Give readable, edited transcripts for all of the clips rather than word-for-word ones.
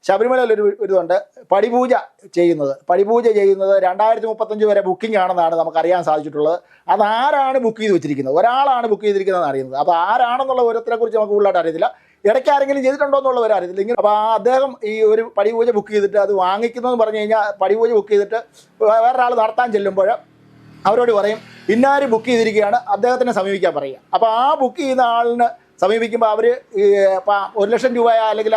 ശബരിമലയിൽ ഇതുണ്ട്, പടിപൂജ ചെയ്യുന്നത് 2035 വരെ ബുക്കിംഗ് ആണെന്നാണ് നമുക്കറിയാൻ സാധിച്ചിട്ടുള്ളത്. അതാരാണ് ബുക്ക് ചെയ്ത് വെച്ചിരിക്കുന്നത്? ഒരാളാണ് ബുക്ക് ചെയ്തിരിക്കുന്നതെന്ന് അറിയുന്നത്. അപ്പോൾ ആരാണെന്നുള്ള വിവരത്തിനെ കുറിച്ച് നമുക്ക് കൂടുതലായിട്ട് അറിയത്തില്ല. ഇടയ്ക്ക് ആരെങ്കിലും ചെയ്തിട്ടുണ്ടോ എന്നുള്ളവർ അറിയത്തില്ല. അപ്പോൾ അദ്ദേഹം ഈ ഒരു പടിപൂജ ബുക്ക് ചെയ്തിട്ട് അത് വാങ്ങിക്കുന്നതെന്ന് പറഞ്ഞു കഴിഞ്ഞാൽ, പടിപൂജ ബുക്ക് ചെയ്തിട്ട് വേറൊരാൾ നടത്താൻ ചെല്ലുമ്പോൾ അവരോട് പറയും ഇന്നാര് ബുക്ക് ചെയ്തിരിക്കുകയാണ്, അദ്ദേഹത്തിനെ സമീപിക്കാൻ പറയുക. അപ്പോൾ ആ ബുക്ക് ചെയ്യുന്ന ആളിനെ സമീപിക്കുമ്പോൾ അവർ 1,00,000 രൂപയോ അല്ലെങ്കിൽ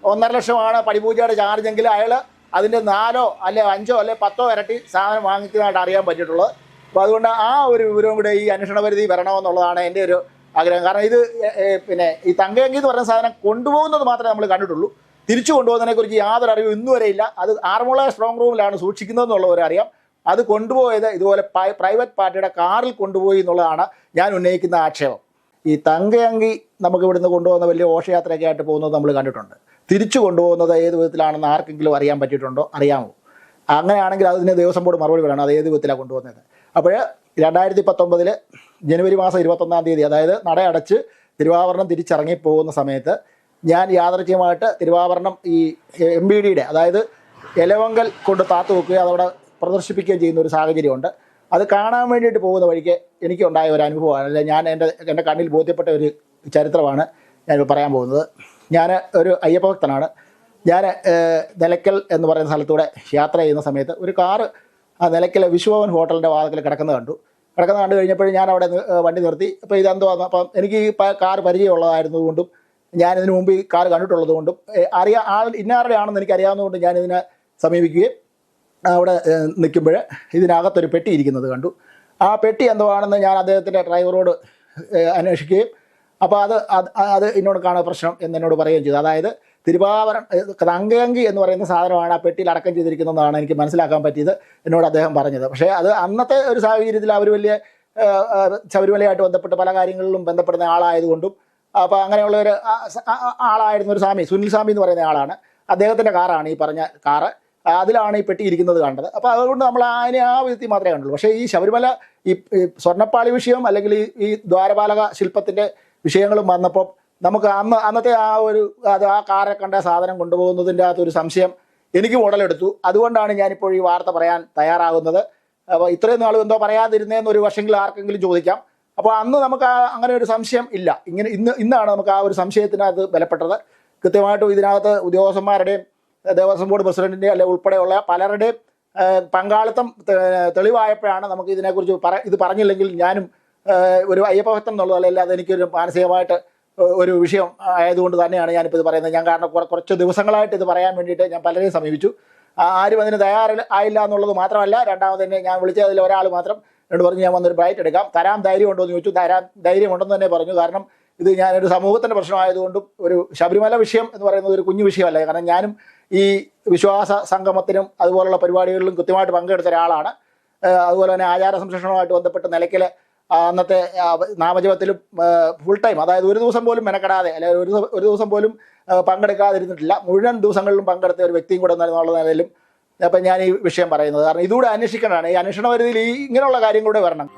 1,50,000 പടിപൂജയുടെ ചാർജെങ്കിൽ അയാൾ അതിൻ്റെ 4 അല്ലെ 5 അല്ലെ 10 ഇരട്ടി സാധനം വാങ്ങിക്കുന്നതായിട്ട് അറിയാൻ പറ്റിയിട്ടുള്ളത്. അപ്പോൾ അതുകൊണ്ട് ആ ഒരു വിവരവും കൂടെ ഈ അന്വേഷണ പരിധി വരണമെന്നുള്ളതാണ് എൻ്റെ ഒരു ആഗ്രഹം. കാരണം ഇത് പിന്നെ ഈ തങ്കയങ്കി എന്ന് പറയുന്ന സാധനം കൊണ്ടുപോകുന്നത് മാത്രമേ നമ്മൾ കണ്ടിട്ടുള്ളൂ. തിരിച്ചു കൊണ്ടുപോകുന്നതിനെക്കുറിച്ച് യാതൊരു അറിവും ഇന്നു വരെ ഇല്ല. അത് ആറന്മുള സ്ട്രോങ് റൂമിലാണ് സൂക്ഷിക്കുന്നതെന്നുള്ളവരറിയാം. അത് കൊണ്ടുപോയത് ഇതുപോലെ പ്രൈവറ്റ് പാർട്ടിയുടെ കാറിൽ കൊണ്ടുപോയി എന്നുള്ളതാണ് ഞാൻ ഉന്നയിക്കുന്ന ആക്ഷേപം. ഈ തങ്കയങ്കി നമുക്ക് ഇവിടുന്ന് കൊണ്ടുപോകുന്ന വലിയ ഘോഷയാത്രയൊക്കെ ആയിട്ട് പോകുന്നത് നമ്മൾ കണ്ടിട്ടുണ്ട്. തിരിച്ചു കൊണ്ടുപോകുന്നത് ഏത് വിധത്തിലാണെന്ന് ആർക്കെങ്കിലും അറിയാൻ പറ്റിയിട്ടുണ്ടോ? അറിയാമോ? അങ്ങനെയാണെങ്കിൽ അതിന് ദേവസ്വം ബോർഡ് മറുപടി പറയണം, അത് ഏത് വിധത്തിലാണ് കൊണ്ടുപോകുന്നത്. അപ്പോൾ 2019 ജനുവരി മാസം 21-ാം തീയതി, അതായത് നട അടച്ച് തിരുവാഭരണം തിരിച്ചിറങ്ങി പോകുന്ന സമയത്ത് ഞാൻ യാദൃച്ഛികമായിട്ട് തിരുവാഭരണം ഈ MBDയുടെ അതായത് എലവങ്കൽ കൊണ്ട് താത്തു വെക്കുകയും അതവിടെ പ്രദർശിപ്പിക്കുകയും ചെയ്യുന്ന ഒരു സാഹചര്യമുണ്ട്. അത് കാണാൻ വേണ്ടിയിട്ട് പോകുന്ന വഴിക്ക് എനിക്കുണ്ടായ ഒരു അനുഭവമാണ്. അല്ലെ, ഞാൻ എൻ്റെ കണ്ണിൽ ബോധ്യപ്പെട്ട ഒരു ചരിത്രമാണ് ഞാനിപ്പോൾ പറയാൻ പോകുന്നത്. ഞാൻ ഒരു അയ്യപ്പ ഭക്തനാണ്. ഞാൻ നിലയ്ക്കൽ എന്ന് പറയുന്ന സ്ഥലത്തൂടെ യാത്ര ചെയ്യുന്ന സമയത്ത് ഒരു കാറ് ആ നിലയ്ക്കൽ വിശ്വഭവൻ ഹോട്ടലിൻ്റെ വാതിൽക്കൽ കിടക്കുന്നത് കണ്ടു കഴിഞ്ഞപ്പോൾ ഞാൻ അവിടെ വണ്ടി നിർത്തി. അപ്പോൾ ഇതെന്തോ, അപ്പം എനിക്ക് ഈ കാറ് പരിചയമുള്ളതായിരുന്നതുകൊണ്ടും ഞാനിതിനു മുമ്പ് ഈ കാറ് കണ്ടിട്ടുള്ളത് കൊണ്ടും ഇന്നാരുടെ ആണെന്ന് എനിക്കറിയാവുന്നതുകൊണ്ട് ഞാനിതിനെ സമീപിക്കുകയും അവിടെ നിൽക്കുമ്പോൾ ഇതിനകത്തൊരു പെട്ടി ഇരിക്കുന്നത് കണ്ടു. ആ പെട്ടി എന്തോ ആണെന്ന് ഞാൻ അദ്ദേഹത്തിൻ്റെ ഡ്രൈവറോട് അന്വേഷിക്കുകയും അപ്പോൾ അത് എന്നോട് കാണാൻ പ്രശ്നം എന്നോട് പറയുകയും ചെയ്തു. അതായത് തങ്കയങ്കി എന്ന് പറയുന്ന സാധനമാണ് ആ പെട്ടിയിൽ അടക്കം ചെയ്തിരിക്കുന്നതെന്നാണ് എനിക്ക് മനസ്സിലാക്കാൻ പറ്റിയത്, എന്നോട് അദ്ദേഹം പറഞ്ഞത്. പക്ഷേ അത് അന്നത്തെ ഒരു സാഹചര്യത്തിൽ അവർ വലിയ ശബരിമലയായിട്ട് ബന്ധപ്പെട്ട് പല കാര്യങ്ങളിലും ബന്ധപ്പെടുന്ന ആളായതുകൊണ്ടും അപ്പോൾ അങ്ങനെയുള്ള ഒരു ആളായിരുന്ന ഒരു സ്വാമി, സുനിൽ സ്വാമി എന്ന് പറയുന്ന ആളാണ്. അദ്ദേഹത്തിൻ്റെ കാറാണ് ഈ പറഞ്ഞ കാറ്. അതിലാണ് ഈ പെട്ടി ഇരിക്കുന്നത് കണ്ടത്. അപ്പോൾ അതുകൊണ്ട് നമ്മൾ അതിനെ ആ വിധത്തിൽ മാത്രമേ കണ്ടുള്ളൂ. പക്ഷേ ഈ ശബരിമല ഈ സ്വർണ്ണപ്പാളി വിഷയം അല്ലെങ്കിൽ ഈ ദ്വാരപാലക ശില്പത്തിൻ്റെ വിഷയങ്ങളും വന്നപ്പോൾ നമുക്ക് അന്നത്തെ ആ കാറെ കണ്ട സാധനം കൊണ്ടുപോകുന്നതിൻ്റെ അകത്തൊരു സംശയം എനിക്ക് ഉടലെടുത്തു. അതുകൊണ്ടാണ് ഞാനിപ്പോൾ ഈ വാർത്ത പറയാൻ തയ്യാറാകുന്നത്. അപ്പോൾ ഇത്രയും നാളും എന്തോ പറയാതിരുന്നതെന്നൊരു വർഷമെങ്കിലും ആർക്കെങ്കിലും ചോദിക്കാം. അപ്പോൾ അന്ന് നമുക്ക് അങ്ങനെ ഒരു സംശയം ഇല്ല. ഇന്നാണ് നമുക്ക് ആ ഒരു സംശയത്തിനകത്ത് ബലപ്പെട്ടത്. കൃത്യമായിട്ടും ഇതിനകത്ത് ഉദ്യോഗസ്ഥന്മാരുടെയും ദേവസ്വം ബോർഡ് പ്രസിഡന്റിൻ്റെ അല്ലെ ഉൾപ്പെടെയുള്ള പലരുടെയും പങ്കാളിത്തം തെളിവായപ്പോഴാണ് നമുക്ക് ഇതിനെക്കുറിച്ച് ഇത് പറഞ്ഞില്ലെങ്കിൽ ഞാനും ഒരു അയ്യപ്പ ഭക്തൻ എന്നുള്ളതല്ല, അതെനിക്കൊരു മാനസികമായിട്ട് ഒരു വിഷയം ആയതുകൊണ്ട് തന്നെയാണ് ഞാനിപ്പോൾ ഇത് പറയുന്നത്. ഞാൻ കാരണം കുറച്ച് ദിവസങ്ങളായിട്ട് ഇത് പറയാൻ വേണ്ടിയിട്ട് ഞാൻ പലരെയും സമീപിച്ചു. ആരും അതിന് തയ്യാറായില്ല എന്നുള്ളത് മാത്രമല്ല, രണ്ടാമത് തന്നെ ഞാൻ വിളിച്ചതിൽ ഒരാൾ മാത്രം എന്നോട് പറഞ്ഞു ഞാൻ വന്നൊരു ബ്രൈറ്റ് എടുക്കാം, തരാൻ ധൈര്യമുണ്ടോ എന്ന് ചോദിച്ചു. ധൈര്യമുണ്ടെന്ന് തന്നെ പറഞ്ഞു. കാരണം ഇത് ഞാനൊരു സമൂഹത്തിൻ്റെ പ്രശ്നമായതുകൊണ്ടും ഒരു ശബരിമല വിഷയം എന്ന് പറയുന്നത് ഒരു കുഞ്ഞു വിഷയമല്ല. കാരണം ഞാനും ഈ വിശ്വാസ സംഗമത്തിനും അതുപോലുള്ള പരിപാടികളിലും കൃത്യമായിട്ട് പങ്കെടുത്ത ഒരാളാണ്. അതുപോലെ തന്നെ ആചാര സംരക്ഷണവുമായിട്ട് ബന്ധപ്പെട്ട് നിലയ്ക്കൽ അന്നത്തെ നാമജപത്തിലും ഫുൾ ടൈം, അതായത് ഒരു ദിവസം പോലും മെനക്കെടാതെ അല്ലെങ്കിൽ ഒരു ദിവസം പോലും പങ്കെടുക്കാതിരുന്നിട്ടില്ല. മുഴുവൻ ദിവസങ്ങളിലും പങ്കെടുത്ത ഒരു വ്യക്തിയും കൂടെ എന്നുള്ള നിലയിലും അപ്പം ഞാൻ ഈ വിഷയം പറയുന്നത്. കാരണം ഇതുകൂടെ അന്വേഷിക്കേണ്ടതാണ്. ഈ അന്വേഷണ പരിധിയിൽ ഇങ്ങനെയുള്ള കാര്യം കൂടെ വരണം.